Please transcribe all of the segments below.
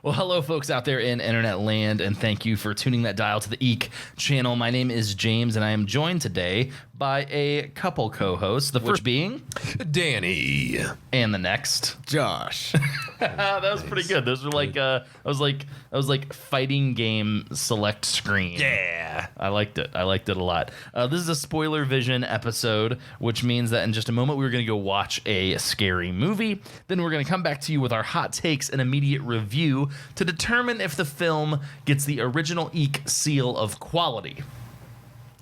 Well, hello, folks out there in internet land, and thank you for tuning that dial to the Eek channel. My name is James, and I am joined today by a couple co-hosts. The first being Danny, and the next Josh. That was pretty good. Those were like I was like fighting game select screen. Yeah, I liked it. I liked it a lot. This is a SpoilerVision episode, which means that in just a moment we're going to go watch a scary movie. Then we're going to come back to you with our hot takes and immediate review to determine if the film gets the original Eek seal of quality.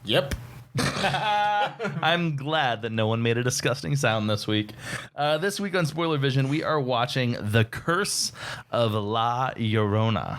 Yep. I'm glad that no one made a disgusting sound this week. This week on SpoilerVision, we are watching The Curse of La Llorona.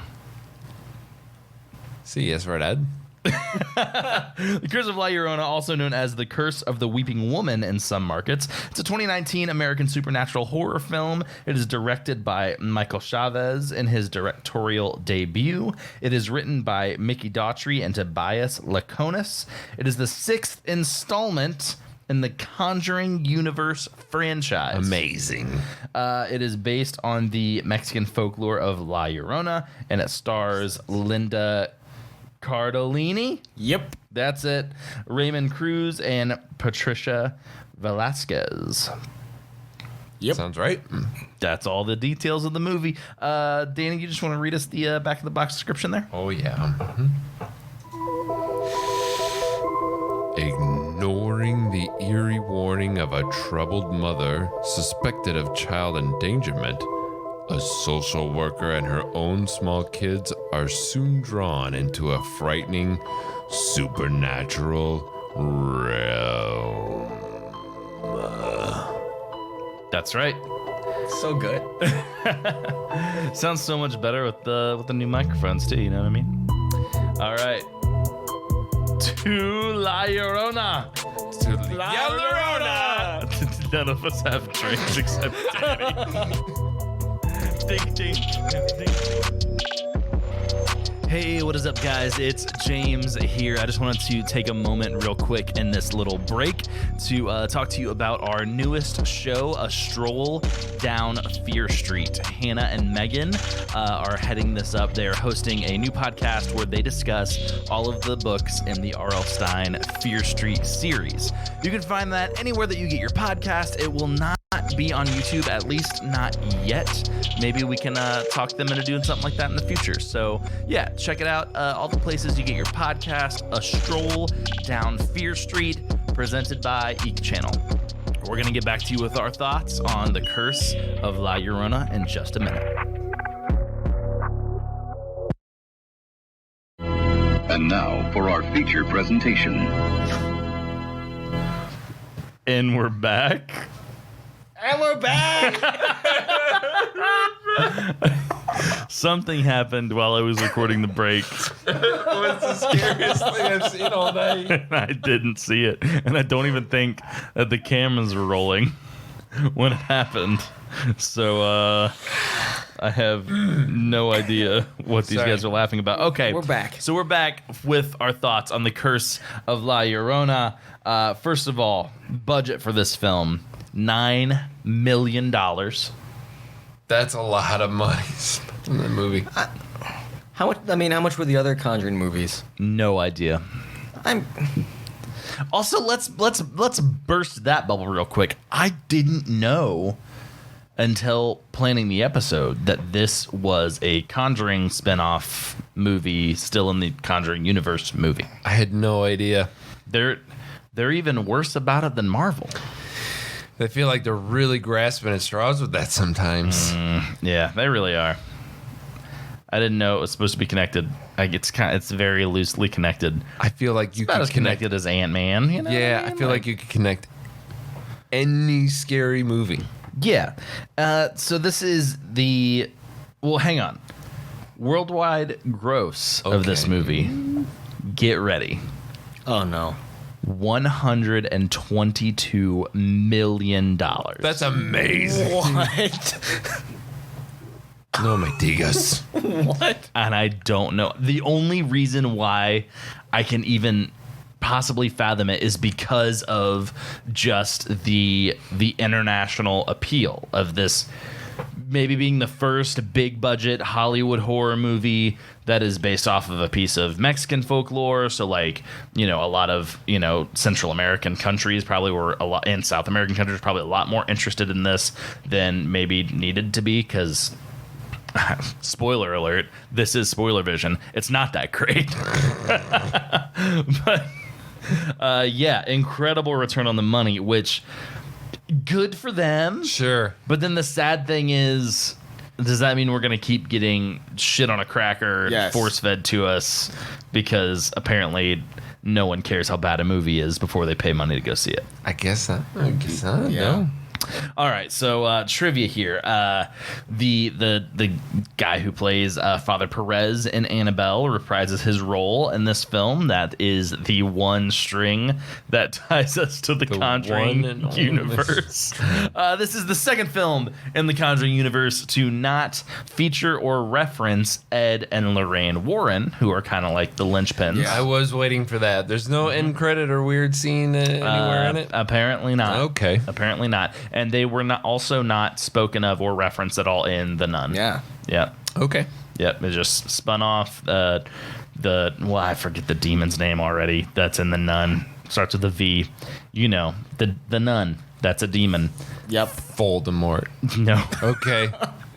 see, yes, right, Ed. The Curse of La Llorona, also known as The Curse of the Weeping Woman in some markets. It's a 2019 American supernatural horror film. It is directed by Michael Chavez in his directorial debut. It is written by Mickey Daughtry and Tobias Laconis. It is the 6th installment in the Conjuring universe franchise. Amazing. It is based on the Mexican folklore of La Llorona, and it stars Linda Cardellini. Yep. That's it. Raymond Cruz and Patricia Velasquez. Yep. Sounds right. That's all the details of the movie. Danny, you just want to read us the back of the box description there? Oh, yeah. Ignoring the eerie warning of a troubled mother suspected of child endangerment, a social worker and her own small kids are soon drawn into a frightening supernatural realm. That's right. So good. Sounds so much better with the new microphones too. You know what I mean? All right. To La Llorona. To La Llorona! None of us have drinks except Danny. Ding, ding, ding, ding. Hey, what is up, guys? It's James here. I just wanted to take a moment real quick in this little break to talk to you about our newest show, A Stroll Down Fear Street. Hannah and Megan are heading this up. They are hosting a new podcast where they discuss all of the books in the R.L. Stine Fear Street series. You can find that anywhere that you get your podcast. It will not be on YouTube, at least not yet. Maybe we can talk them into doing something like that in the future. So yeah, check it out. All the places you get your podcast, A Stroll Down Fear Street, presented by Eek Channel. We're going to get back to you with our thoughts on The Curse of La Llorona in just a minute. And now for our feature presentation. And we're back. And we're back. Something happened while I was recording the break. It was the scariest thing I've seen all night. And I didn't see it. And I don't even think that the cameras were rolling when it happened. So I have no idea what these guys are laughing about. Okay. We're back. So we're back with our thoughts on The Curse of La Llorona. First of all, budget for this film, $9 million. That's a lot of money in the movie. How much? I mean, how much were the other Conjuring movies? No idea. I'm. Also, let's burst that bubble real quick. I didn't know until planning the episode that this was a Conjuring spinoff movie, still in the Conjuring universe movie. I had no idea. They're even worse about it than Marvel. I feel like they're really grasping at straws with that sometimes. Yeah, they really are. I didn't know it was supposed to be connected. Like it's very loosely connected. I feel like you About could as connect. connected as Ant-Man. You know Yeah, what I I mean? feel like you could connect any scary movie. Yeah. So this is the. Well, hang on. Worldwide gross of this Okay. movie. Get ready. Oh no. $122 million. That's amazing. What? No me digas. What? And I don't know. The only reason why I can even possibly fathom it is because of just the international appeal of this maybe being the first big budget Hollywood horror movie that is based off of a piece of Mexican folklore. So like, a lot of, Central American countries probably were a lot, and South American countries probably a lot more interested in this than maybe needed to be, because spoiler alert, this is SpoilerVision. It's not that great. But yeah, incredible return on the money, which good for them. Sure. But then the sad thing is, does that mean we're going to keep getting shit on a cracker force fed to us because apparently no one cares how bad a movie is before they pay money to go see it? I guess not. No. All right, so trivia here. The guy who plays Father Perez in Annabelle reprises his role in this film. That is the one string that ties us to the Conjuring universe. This is the second film in the Conjuring universe to not feature or reference Ed and Lorraine Warren, who are kind of like the linchpins. Yeah, I was waiting for that. There's no end credit or weird scene anywhere in it? Apparently not. Okay. Apparently not. And they were also not spoken of or referenced at all in The Nun. Yeah. Yep. Okay. Yep. It just spun off I forget the demon's name already. That's in The Nun. Starts with a V. The Nun. That's a demon. Yep. Voldemort. No. Okay.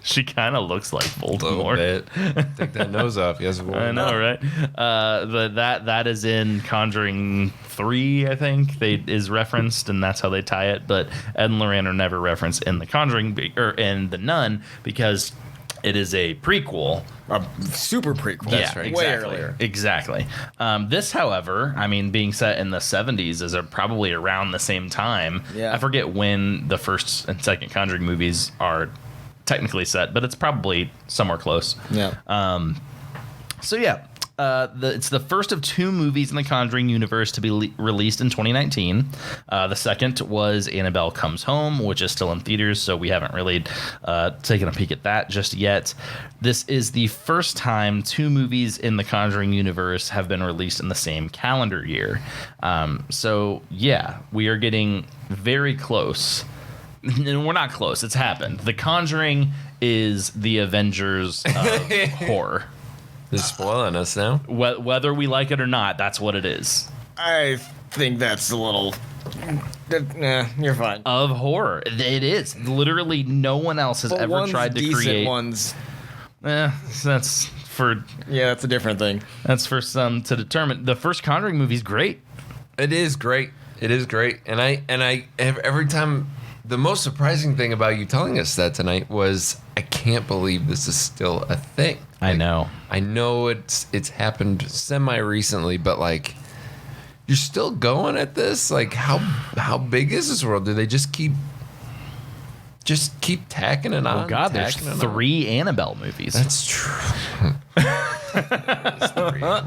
She kind of looks like Voldemort. A little bit. Take that nose off. Yes, I know, right? But that is in Conjuring 3, I think, is referenced, and that's how they tie it. But Ed and Lorraine are never referenced in the Conjuring or in The Nun because it is a prequel. A super prequel. That's right. Way Exactly. earlier. Exactly. This, however, being set in the 70s is probably around the same time. Yeah. I forget when the first and second Conjuring movies are technically set, but it's probably somewhere close. Yeah. So yeah, it's the first of two movies in the Conjuring universe to be released in 2019. The second was Annabelle Comes Home, which is still in theaters, so we haven't really taken a peek at that just yet. This is the first time two movies in the Conjuring universe have been released in the same calendar year. So yeah, we are getting very close. And we're not close. It's happened. The Conjuring is the Avengers of horror. They're spoiling us now. Whether we like it or not, that's what it is. I think that's a little... you're fine. Of horror. It is. Literally no one else has ever tried to create... ones. That's for... Yeah, that's a different thing. That's for some to determine. The first Conjuring movie's great. It is great. It is great. And I every time... The most surprising thing about you telling us that tonight was I can't believe this is still a thing. I know. I know it's happened semi-recently, but like you're still going at this? Like how big is this world? Do they just keep tacking it on? Oh God, there's 3 Annabelle movies. That's true.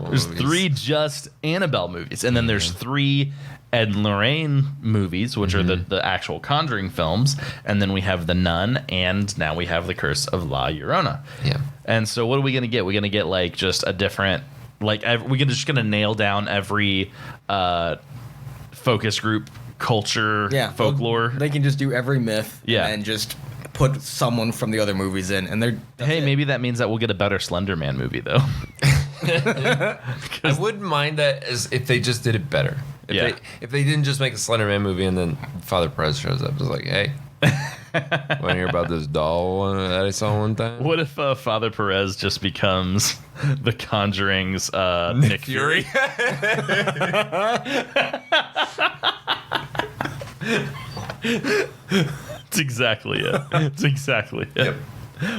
There's 3 just Annabelle movies, and then there's 3 Ed and Lorraine movies, which are the actual Conjuring films, and then we have The Nun, and now we have The Curse of La Llorona. Yeah. And so what are we going to get? We're going to get like just a different, we're just going to nail down every focus group culture, folklore. They can just do every myth and just put someone from the other movies in, and maybe that means that we'll get a better Slender Man movie though. I wouldn't mind that as if they just did it better. If they didn't just make a Slender Man movie and then Father Perez shows up, it's like, hey, want to hear about this doll that I saw one time? What if Father Perez just becomes the Conjuring's Nick Fury? It's exactly it. It's exactly it. Yep.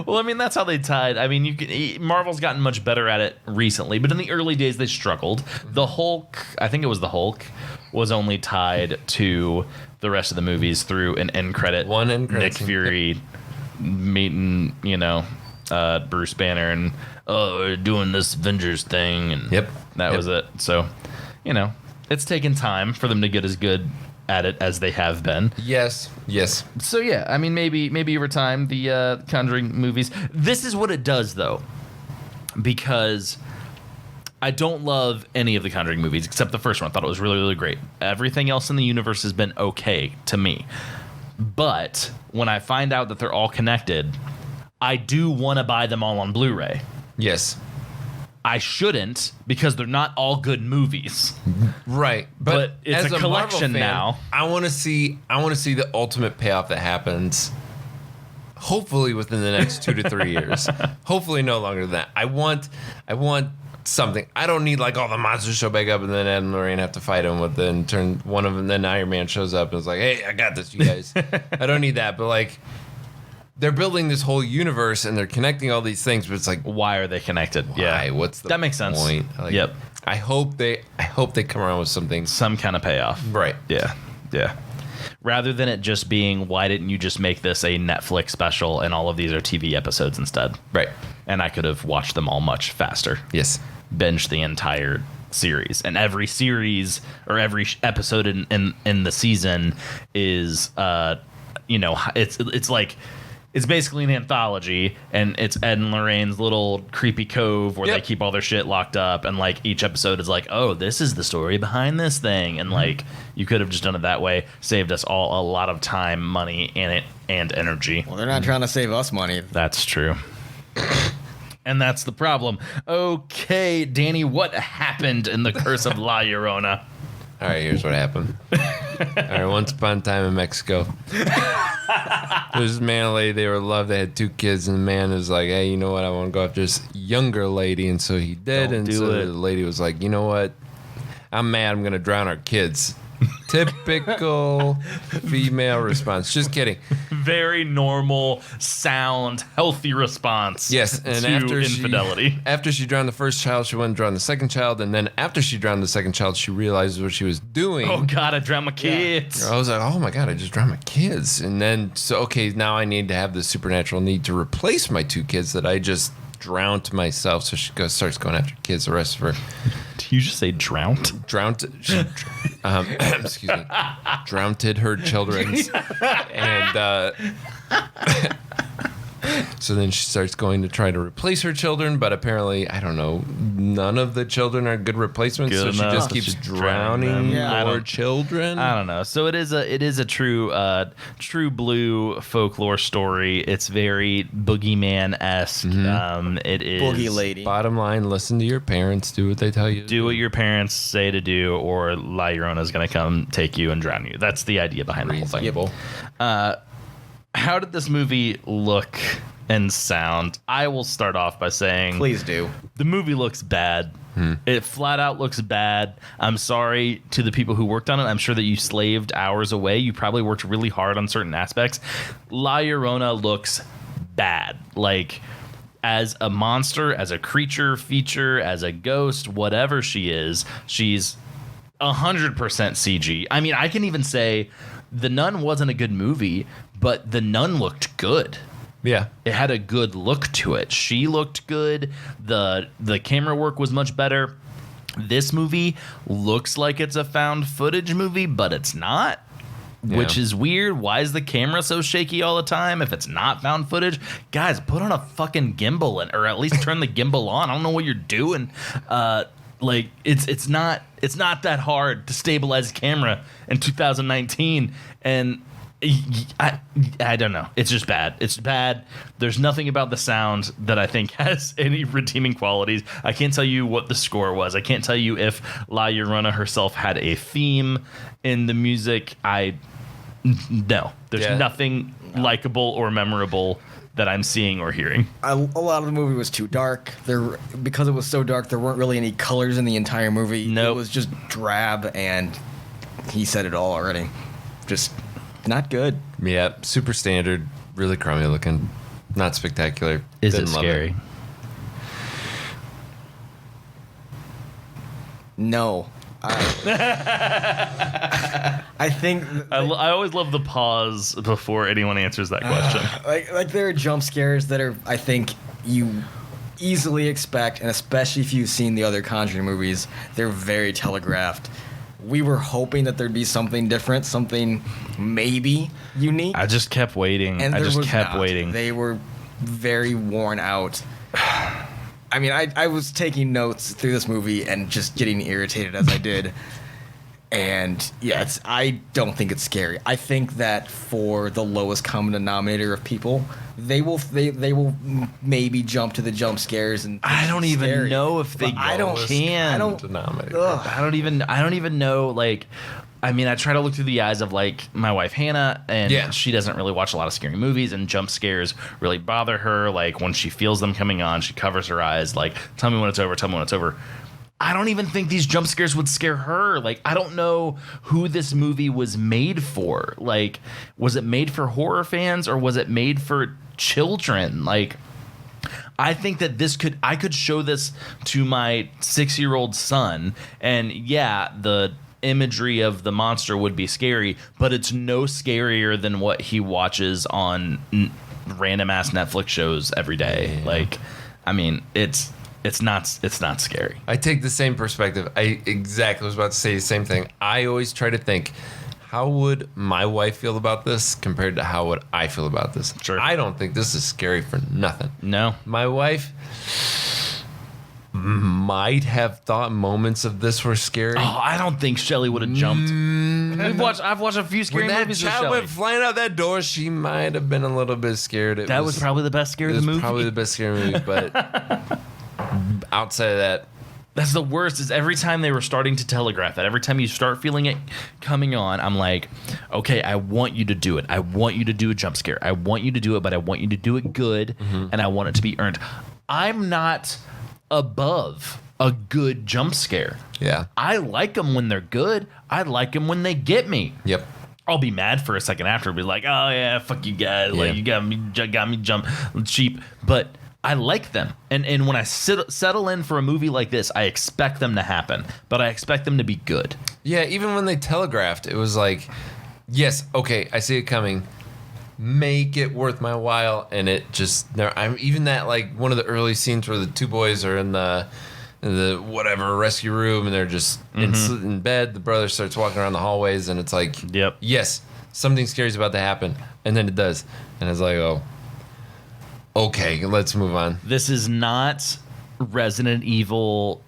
Well, that's how they tied. Marvel's gotten much better at it recently, but in the early days they struggled. The Hulk, I think it was the Hulk, was only tied to the rest of the movies through an end credit. One end credit. Nick Fury meeting, Bruce Banner and we're doing this Avengers thing, and that was it. So, it's taken time for them to get as good at it as they have been. Yes. So yeah, maybe over time the Conjuring movies. This is what it does though, because I don't love any of the Conjuring movies except the first one. I thought it was really, really great. Everything else in the universe has been okay to me. But when I find out that they're all connected, I do want to buy them all on Blu-ray. Yes. I shouldn't because they're not all good movies. Right. But it's as a collection Marvel fan, now. I want to see the ultimate payoff that happens. Hopefully within the next 2 to 3 years. Hopefully no longer than that. I want something. I don't need like all the monsters show back up and then Ed and Lorraine have to fight them with then turn one of them. Then Iron Man shows up and is like, hey, I got this, you guys. I don't need that. But like, they're building this whole universe and they're connecting all these things. But it's like, Why are they connected? why? Yeah, What's the that makes sense. point? Like, Yep, I hope they come around with something. some kind of payoff. Right. Yeah. Rather than it just being, why didn't you just make this a Netflix special and all of these are TV episodes instead? Right. And I could have watched them all much faster. Yes. Binge the entire series, and every series or every episode in the season is it's like it's basically an anthology, and it's Ed and Lorraine's little creepy cove where they keep all their shit locked up, and like each episode is like, oh, this is the story behind this thing, and like you could have just done it that way, saved us all a lot of time, money, and energy. Well, they're not trying to save us money. That's true. And that's the problem. Okay, Danny, what happened in the Curse of La Llorona? All right, here's what happened. All right, once upon a time in Mexico, there's this man and lady. They were in love. They had 2 kids, and the man was like, hey, you know what? I want to go after this younger lady. And so he did. Don't and do so it. the lady was like, you know what? I'm mad. I'm going to drown our kids. Typical female response. Just kidding. Very normal, sound, healthy response. Yes, and to after infidelity. after she drowned the first child, she went and drowned the second child, and then after she drowned the second child, she realized what she was doing. Oh God, I drowned my kids. I was like, oh my God, I just drowned my kids. And then, so, okay, now I need to have the supernatural need to replace my 2 kids that I just drowned myself. So she starts going after kids the rest of her. Did you just say drowned? Drowned, excuse me, drowned her children. And so then she starts going to try to replace her children, but apparently, I don't know, none of the children are good replacements. Good so she enough. just keeps She's drowning them. more children. I don't know. So it is a true blue folklore story. It's very boogeyman-esque. It is Boogie lady. Bottom line, listen to your parents. Do what they tell you to do what your parents say to do, or La Llorona is going to come take you and drown you. That's the idea behind the whole thing. Reasonable. How did this movie look and sound? I will start off by saying, Please do. the movie looks bad. It flat out looks bad. I'm sorry to the people who worked on it. I'm sure that you slaved hours away. You probably worked really hard on certain aspects. La Llorona looks bad. Like, as a monster, as a creature feature, as a ghost, whatever she is, she's 100% CG. I mean, I can even say The Nun wasn't a good movie, but The Nun looked good. Yeah. It had a good look to it. She looked good. The camera work was much better. This movie looks like it's a found footage movie, but it's not. Yeah. Which is weird. Why is the camera so shaky all the time if it's not found footage? Guys, put on a fucking gimbal or at least turn the gimbal on. I don't know what you're doing. Like it's not that hard to stabilize a camera in 2019, and I don't know. It's just bad. It's bad. There's nothing about the sound that I think has any redeeming qualities. I can't tell you what the score was. I can't tell you if La Llorona herself had a theme in the music. No. There's nothing likable or memorable that I'm seeing or hearing. A lot of the movie was too dark. Because it was so dark, there weren't really any colors in the entire movie. Nope. It was just drab, and he said it all already. Just not good. Yeah, super standard, really crummy looking, not spectacular. Is Didn't it love scary? No. I think I always love the pause before anyone answers that question. like there are jump scares that are, I think, you easily expect, and especially if you've seen the other Conjuring movies, they're very telegraphed. We were hoping that there'd be something different, something maybe unique. I just kept waiting. And I there just was kept not. waiting. They were very worn out. I mean, I was taking notes through this movie and just getting irritated as I did. And yeah, I don't think it's scary. I think that for the lowest common denominator of people, they will maybe jump to the jump scares and I don't even scary. know if they But I don't can. I don't Denominator. ugh. I don't even know, like, I mean, I try to look through the eyes of, like, my wife Hannah, and she doesn't really watch a lot of scary movies, and jump scares really bother her. Like, when she feels them coming on, she covers her eyes, like, tell me when it's over, tell me when it's over. I don't even think these jump scares would scare her. Like, I don't know who this movie was made for. Like, was it made for horror fans, or was it made for children? Like, I think that I could show this to my 6-year-old son, and yeah, the imagery of the monster would be scary, but it's no scarier than what he watches on random ass Netflix shows every day. Yeah. Like, I mean, it's not scary. I take the same perspective. I exactly was about to say the same thing. I always try to think, how would my wife feel about this compared to how would I feel about this? Sure. I don't think this is scary for nothing. No. My wife might have thought moments of this were scary. Oh, I don't think Shelly would have jumped. I've watched a few scary when that movies with child Shelly. went flying out that door, she might have been a little bit scared. That was probably the best scare of the movie. Probably the best scary movie, but outside of that, that's the worst. Is every time they were starting to telegraph that, every time you start feeling it coming on, I'm like, okay, I want you to do it. I want you to do a jump scare. I want you to do it, but I want you to do it good, and I want it to be earned. I'm not above a good jump scare. yeah. I like them when they're good. I like them when they get me. Yep. I'll be mad for a second after, be like, oh yeah, fuck you guys, Yeah. like you got me jump cheap, but I like them, and when I settle in for a movie like this, I expect them to happen, but I expect them to be good. Yeah, even when they telegraphed, it was like, yes, okay, I see it coming. Make it worth my while, and it just. I'm even that, like, one of the early scenes where the two boys are in the whatever rescue room, and they're just in bed. The brother starts walking around the hallways, and it's like, Yep. yes, something scary is about to happen, and then it does, and it's like, oh, okay, let's move on. This is not Resident Evil,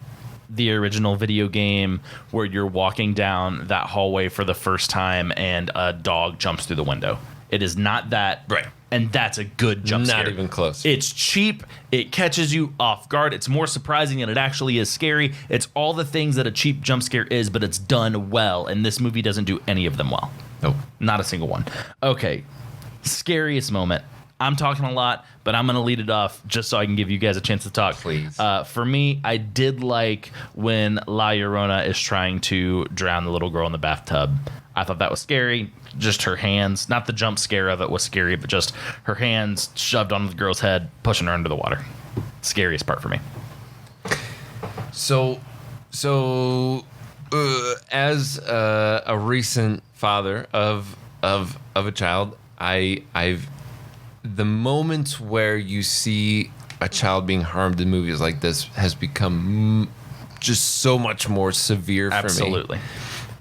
the original video game, where you're walking down that hallway for the first time and a dog jumps through the window. It is not that. Right. And that's a good jump scare. Not even close. It's cheap. It catches you off guard. It's more surprising than it actually is scary. It's all the things that a cheap jump scare is, but it's done well. And this movie doesn't do any of them well. Nope. Not a single one. Okay. Scariest moment. I'm talking a lot, but I'm going to lead it off just so I can give you guys a chance to talk. Please. For me, I did like when La Llorona is trying to drown the little girl in the bathtub. I thought that was scary. Just her hands, not the jump scare of it was scary, but just her hands shoved onto the girl's head, pushing her under the water. Scariest part for me. So, as a recent father of a child, I've the moments where you see a child being harmed in movies like this has become just so much more severe for me. Absolutely.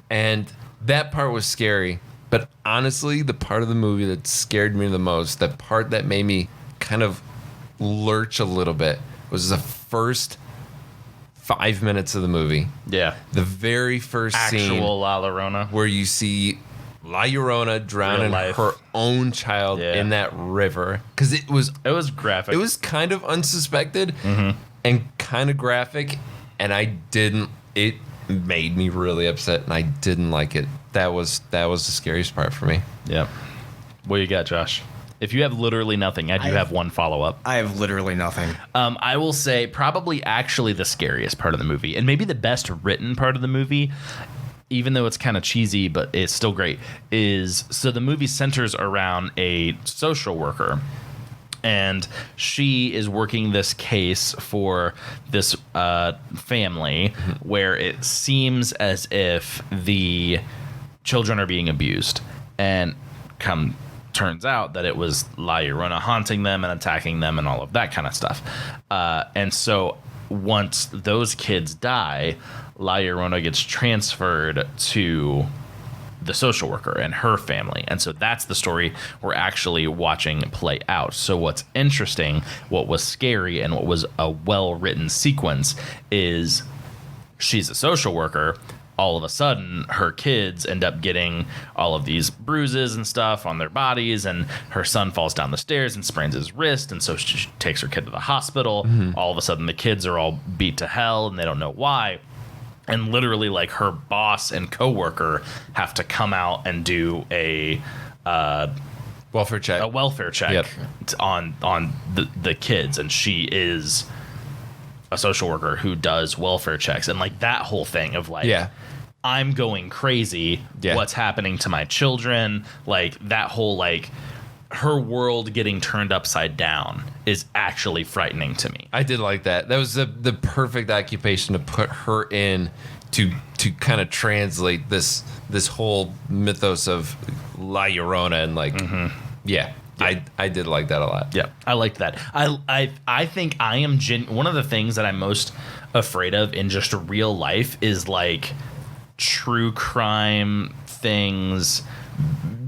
And that part was scary. But honestly, the part of the movie that scared me the most, that part that made me kind of lurch a little bit, was the first 5 minutes of the movie. Yeah. The very first scene Actual La Llorona. where you see La Llorona drowning her own child in that river. Because it was graphic. It was kind of unsuspected and kind of graphic, and it made me really upset, and I didn't like it. That was the scariest part for me. Yep. What you got, Josh? If you have literally nothing, I do have one follow-up. I have literally nothing. I will say probably actually the scariest part of the movie, and maybe the best written part of the movie, even though it's kind of cheesy, but it's still great, is so the movie centers around a social worker. And she is working this case for this family where it seems as if the children are being abused. And turns out that it was La Llorona haunting them and attacking them and all of that kind of stuff. And so once those kids die, La Llorona gets transferred to the social worker and her family. And so that's the story we're actually watching play out. So what's interesting, what was scary, and what was a well-written sequence is she's a social worker, all of a sudden her kids end up getting all of these bruises and stuff on their bodies, and her son falls down the stairs and sprains his wrist, and so she takes her kid to the hospital. All of a sudden the kids are all beat to hell and they don't know why. And literally, like, her boss and coworker have to come out and do a welfare check. On the kids, and she is a social worker who does welfare checks, and like that whole thing of like, I'm going crazy. What's happening to my children? Like that whole like her world getting turned upside down is actually frightening to me. I did like that. That was the perfect occupation to put her in to kind of translate this whole mythos of La Llorona and like I did like that a lot. Yeah, I liked that. I think I am one of the things that I'm most afraid of in just real life is like true crime things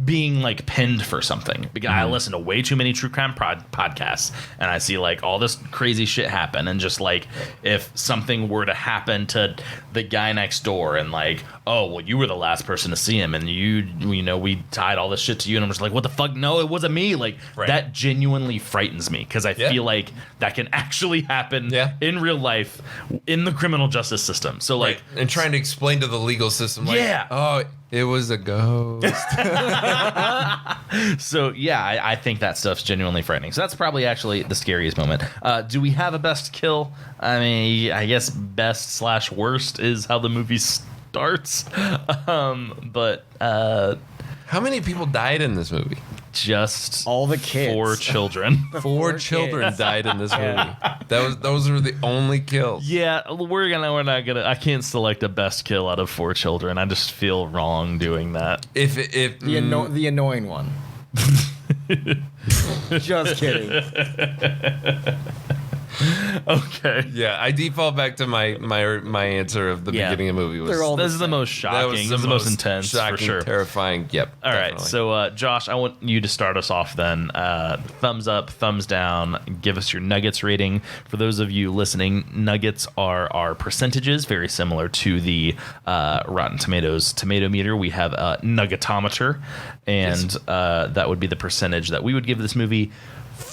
being like pinned for something, because I listen to way too many true crime podcasts, and I see like all this crazy shit happen, and just like if something were to happen to the guy next door and like, oh well, you were the last person to see him, and you know we tied all this shit to you, and I'm just like, what the fuck? No, it wasn't me. Like that genuinely frightens me, because I feel like that can actually happen in real life in the criminal justice system. So like, and trying to explain to the legal system like, oh, it was a ghost. So yeah, I think that stuff's genuinely frightening. So that's probably actually the scariest moment. Do we have a best kill? I mean, I guess best / worst is how the movie starts. But how many people died in this movie? Just all the kids. 4 children. 4 children died in this movie. Those were the only kills. Yeah, we're not gonna. I can't select a best kill out of 4 children. I just feel wrong doing that. If the annoying one. Just kidding. Okay. Yeah, I default back to my answer of the beginning of the movie. This is the most shocking. This is the most intense, shocking, for sure. Terrifying. Yep. All right. So, Josh, I want you to start us off then. Thumbs up, thumbs down. Give us your Nuggets rating. For those of you listening, Nuggets are our percentages, very similar to the Rotten Tomatoes tomato meter. We have a Nuggetometer, and that would be the percentage that we would give this movie.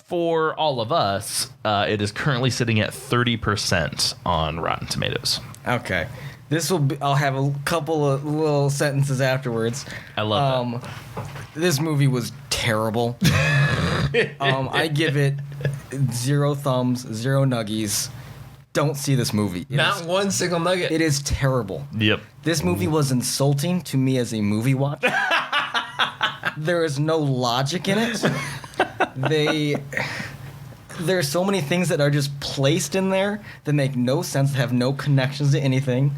For all of us, it is currently sitting at 30% on Rotten Tomatoes. Okay. This will be, I'll have a couple of little sentences afterwards. I love that. This movie was terrible. I give it 0 thumbs, 0 nuggies. Don't see this movie. Not one single nugget. It is terrible. Yep. This movie was insulting to me as a movie watcher. There is no logic in it. There are so many things that are just placed in there that make no sense, that have no connections to anything.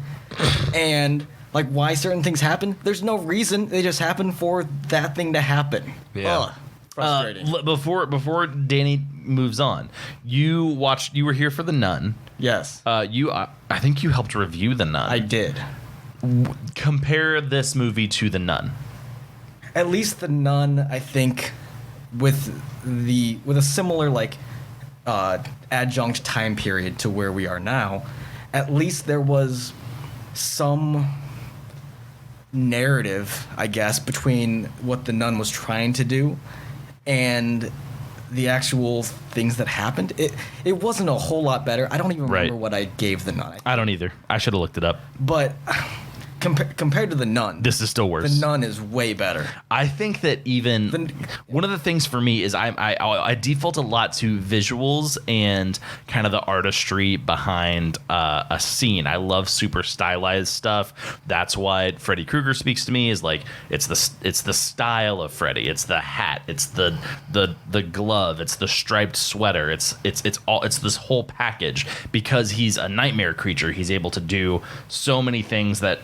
And like why certain things happen, there's no reason. They just happen for that thing to happen. Yeah. Frustrating. Before Danny moves on, you were here for The Nun. Yes. I think you helped review The Nun. I did. Compare this movie to The Nun. At least The Nun, I think, with a similar like adjunct time period to where we are now, at least there was some narrative, I guess, between what The Nun was trying to do and the actual things that happened. It wasn't a whole lot better. I don't even remember what I gave The Nun. I don't either. I should have looked it up. But compared to The Nun, this is still worse. The Nun is way better. I think that even one of the things for me is I default a lot to visuals and kind of the artistry behind a scene. I love super stylized stuff. That's why Freddy Krueger speaks to me. Is like it's the style of Freddy. It's the hat. It's the glove. It's the striped sweater. It's this whole package. Because he's a nightmare creature, he's able to do so many things that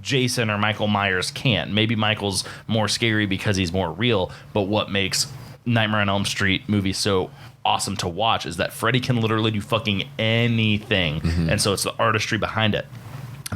Jason or Michael Myers can't. Maybe Michael's more scary because he's more real, but what makes Nightmare on Elm Street movies so awesome to watch is that Freddy can literally do fucking anything. And so it's the artistry behind it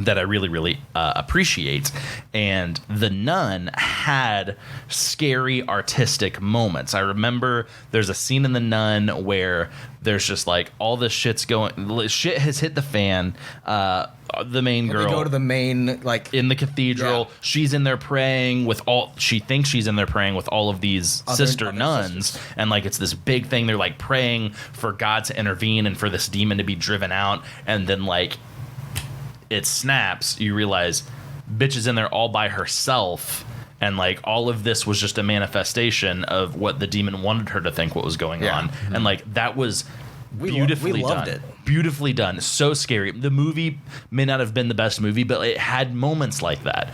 that I really, really appreciate. And The Nun had scary artistic moments. I remember there's a scene in The Nun where there's just like all this shit has hit the fan. The main girl. They go to the main, like, in the cathedral. Yeah. She's in there praying with she thinks she's in there praying with all of these sister nuns. sisters. And like, it's this big thing. They're like praying for God to intervene and for this demon to be driven out. And then like it snaps. You realize bitch is in there all by herself. And like all of this was just a manifestation of what the demon wanted her to think what was going on. Mm-hmm. And like that was beautifully we loved done. it. Beautifully done. So scary. The movie may not have been the best movie, but it had moments like that.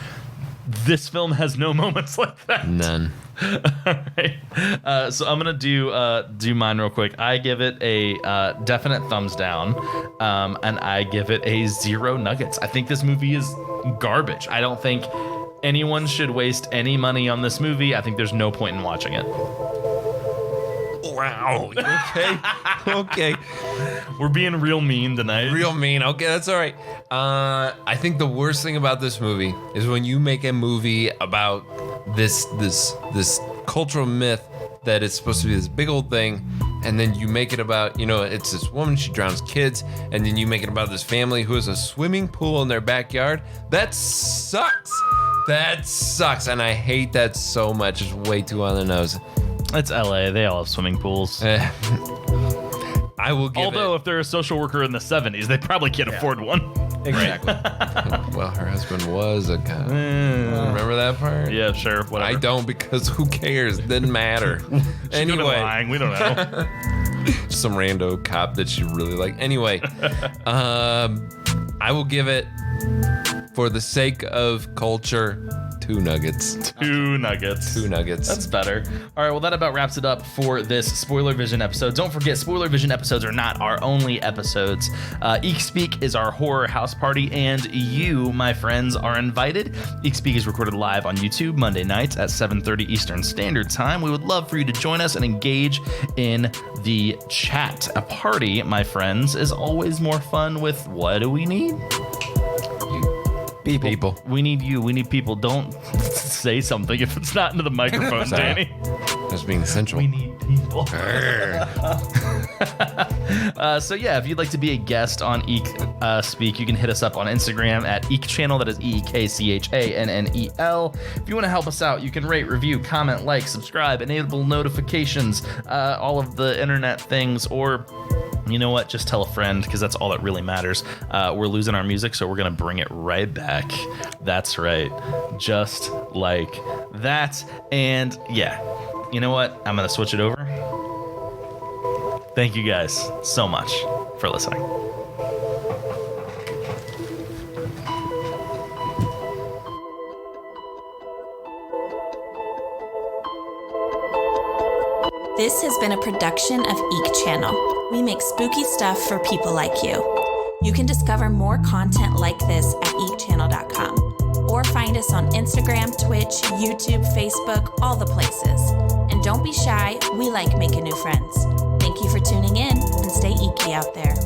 This film has no moments like that. None. All right. So I'm gonna do mine real quick. I give it a definite thumbs down, and I give it a 0 nuggets. I think this movie is garbage. I don't think anyone should waste any money on this movie. I think there's no point in watching it. Wow. Okay. Okay. We're being real mean tonight. Real mean. Okay, that's all right. I think the worst thing about this movie is when you make a movie about this cultural myth that it's supposed to be this big old thing, and then you make it about, it's this woman, she drowns kids, and then you make it about this family who has a swimming pool in their backyard. That sucks. That sucks, and I hate that so much. It's way too on the nose. It's LA. They all have swimming pools. I will give Although if they're a social worker in the 70s, they probably can't afford one. Exactly. Well, her husband was a cop. Remember that part? Yeah, sure. Whatever. I don't, because who cares? It didn't matter. She could have been lying. We don't know. Some rando cop that she really liked. Anyway, I will give it, for the sake of culture, 2 nuggets. 2 nuggets. 2 nuggets. That's better. All right, well, that about wraps it up for this SpoilerVision episode. Don't forget, SpoilerVision episodes are not our only episodes. Eek Speak is our horror house party, and you, my friends, are invited. Eek Speak is recorded live on YouTube Monday nights at 7:30 Eastern Standard Time. We would love for you to join us and engage in the chat. A party, my friends, is always more fun with what do we need? People. We need you. We need people. Don't say something if it's not into the microphone, Sorry. Danny. Just being essential. We need people. So yeah, if you'd like to be a guest on Eek Speak, you can hit us up on Instagram at Eek Channel. That is EEKCHANNEL. If you want to help us out, you can rate, review, comment, like, subscribe, enable notifications, all of the internet things, or you know what? Just tell a friend, because that's all that really matters. We're losing our music, so we're going to bring it right back. That's right. Just like that. And yeah, you know what? I'm going to switch it over. Thank you guys so much for listening. This has been a production of Eek Channel. We make spooky stuff for people like you. You can discover more content like this at eekchannel.com or find us on Instagram, Twitch, YouTube, Facebook, all the places. And don't be shy, we like making new friends. Thank you for tuning in and stay eeky out there.